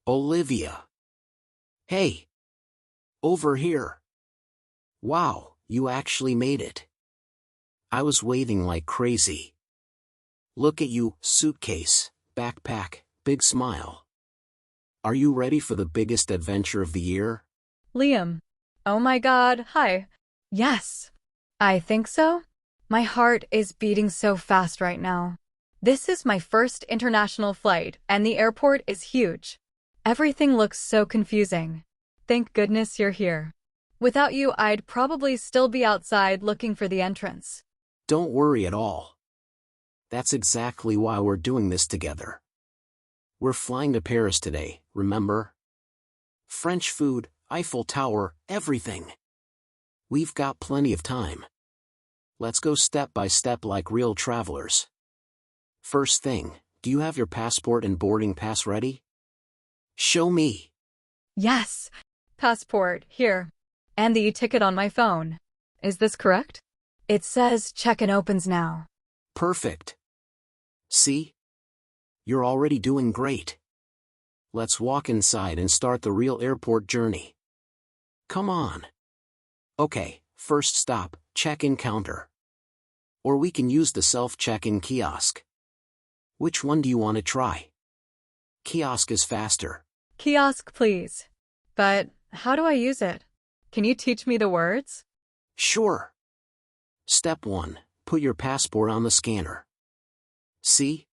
Olivia. Hey. Over here. Wow, you actually made it. I was waiting like crazy. Look at you, suitcase, backpack, big smile. Are you ready for the biggest adventure of the year? Liam. Oh my God, hi. Yes. I think so. My heart is beating so fast right now. This is my first international flight, and the airport is huge. Everything looks so confusing. Thank goodness you're here. Without you, I'd probably still be outside looking for the entrance. Don't worry at all. That's exactly why we're doing this together. We're flying to Paris today, remember? French food, Eiffel Tower, everything. We've got plenty of time. Let's go step by step like real travelers. First thing, do you have your passport and boarding pass ready? Show me. Yes. Passport, here. And the ticket on my phone. Is this correct? It says check-in opens now. Perfect. See? You're already doing great. Let's walk inside and start the real airport journey. Come on. Okay, first stop, check-in counter. Or we can use the self-check-in kiosk. Which one do you want to try? Kiosk is faster. Kiosk, please. But how do I use it? Can you teach me the words? Sure. Step 1. Put your passport on the scanner. See?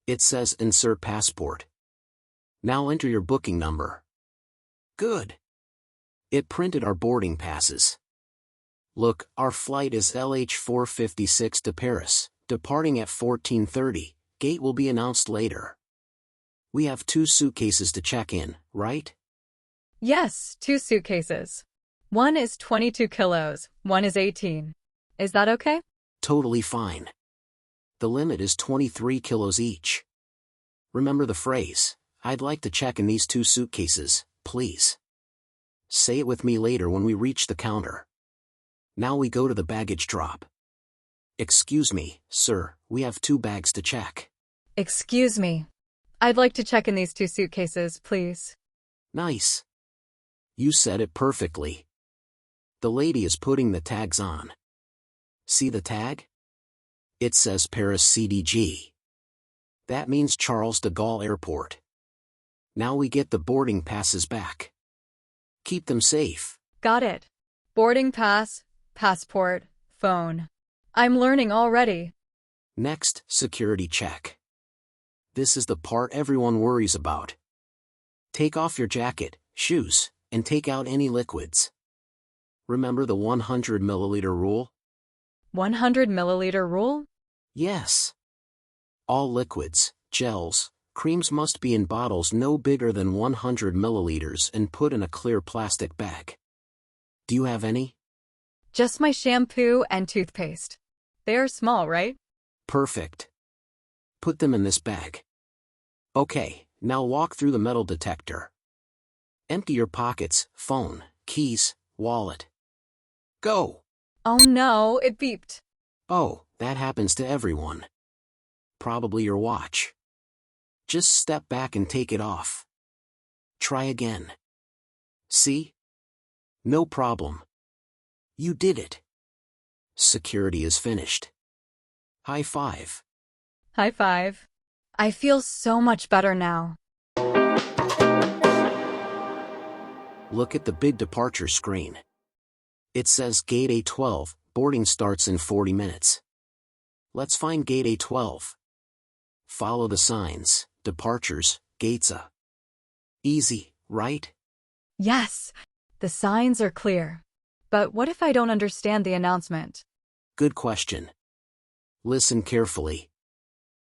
It says insert passport. Now enter your booking number. Good. It printed our boarding passes. Look, our flight is LH456 to Paris, departing at 14:30. Gate will be announced later. We have 2 suitcases to check in, right? Yes, 2 suitcases. One is 22 kilos, one is 18. Is that okay? Totally fine. The limit is 23 kilos each. Remember the phrase, I'd like to check in these 2 suitcases, please. Say it with me later when we reach the counter. Now we go to the baggage drop. Excuse me, sir, we have 2 bags to check. Excuse me. I'd like to check in these 2 suitcases, please. Nice. You said it perfectly. The lady is putting the tags on. See the tag? It says Paris CDG. That means Charles de Gaulle Airport. Now we get the boarding passes back. Keep them safe. Got it. Boarding pass, passport, phone. I'm learning already. Next, security check. This is the part everyone worries about. Take off your jacket, shoes, and take out any liquids. Remember the 100 milliliter rule? 100 milliliter rule? Yes. All liquids, gels, creams must be in bottles no bigger than 100 milliliters and put in a clear plastic bag. Do you have any? Just my shampoo and toothpaste. They are small, right? Perfect. Put them in this bag. Okay, now walk through the metal detector. Empty your pockets, phone, keys, wallet. Go! Oh no, it beeped. Oh, that happens to everyone. Probably your watch. Just step back and take it off. Try again. See? No problem. You did it. Security is finished. High five. High five. I feel so much better now. Look at the big departure screen. It says Gate A12, boarding starts in 40 minutes. Let's find Gate A12. Follow the signs, departures, gates A. Easy, right? Yes, the signs are clear. But what if I don't understand the announcement? Good question. Listen carefully.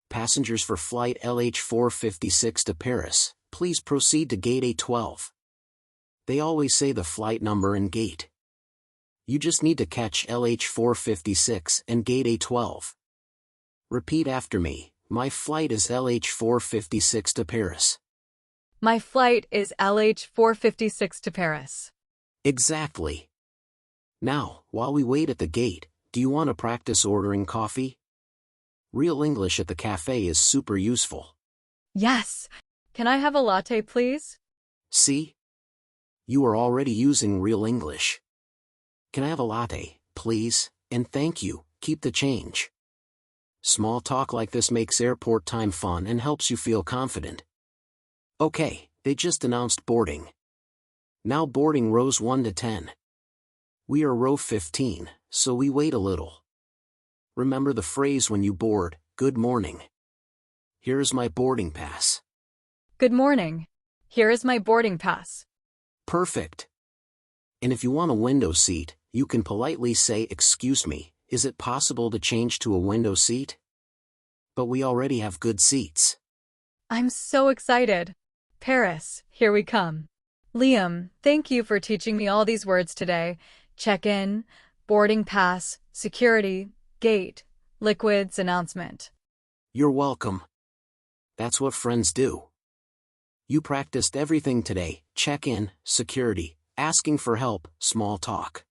Passengers for flight LH456 to Paris, please proceed to Gate A12. They always say the flight number and gate. You just need to catch LH456 and Gate A12. Repeat after me, my flight is LH456 to Paris. My flight is LH456 to Paris. Exactly. Now, while we wait at the gate, do you want to practice ordering coffee? Real English at the cafe is super useful. Yes. Can I have a latte, please? See? You are already using real English. Can I have a latte, please? And thank you, keep the change. Small talk like this makes airport time fun and helps you feel confident. Okay, they just announced boarding. Now boarding rows 1 to 10. We are row 15, so we wait a little. Remember the phrase when you board, good morning. Here is my boarding pass. Good morning. Here is my boarding pass. Perfect. And if you want a window seat, you can politely say, excuse me, is it possible to change to a window seat? But we already have good seats. I'm so excited. Paris, here we come. Liam, thank you for teaching me all these words today. Check-in, boarding pass, security, gate, liquids, announcement. You're welcome. That's what friends do. You practiced everything today: check-in, security, asking for help, small talk.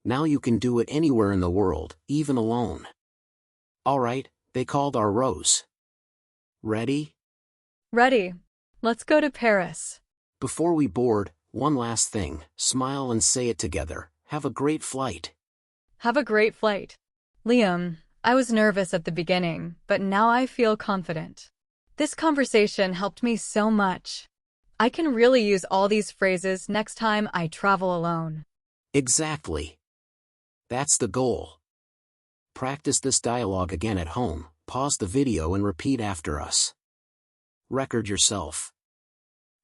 Now you can do it anywhere in the world, even alone. Alright, they called our rows. Ready? Ready. Let's go to Paris. Before we board, one last thing, smile and say it together. Have a great flight. Have a great flight. Liam, I was nervous at the beginning, but now I feel confident. This conversation helped me so much. I can really use all these phrases next time I travel alone. Exactly. That's the goal. Practice this dialogue again at home, pause the video and repeat after us. Record yourself.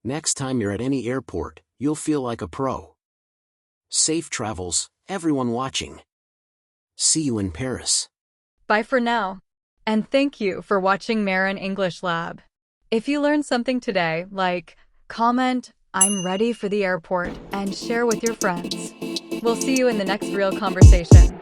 Next time you're at any airport, you'll feel like a pro. Safe travels, everyone watching. See you in Paris. Bye for now. And thank you for watching Marin English Lab. If you learned something today, like, comment, I'm ready for the airport, and share with your friends. We'll see you in the next real conversation.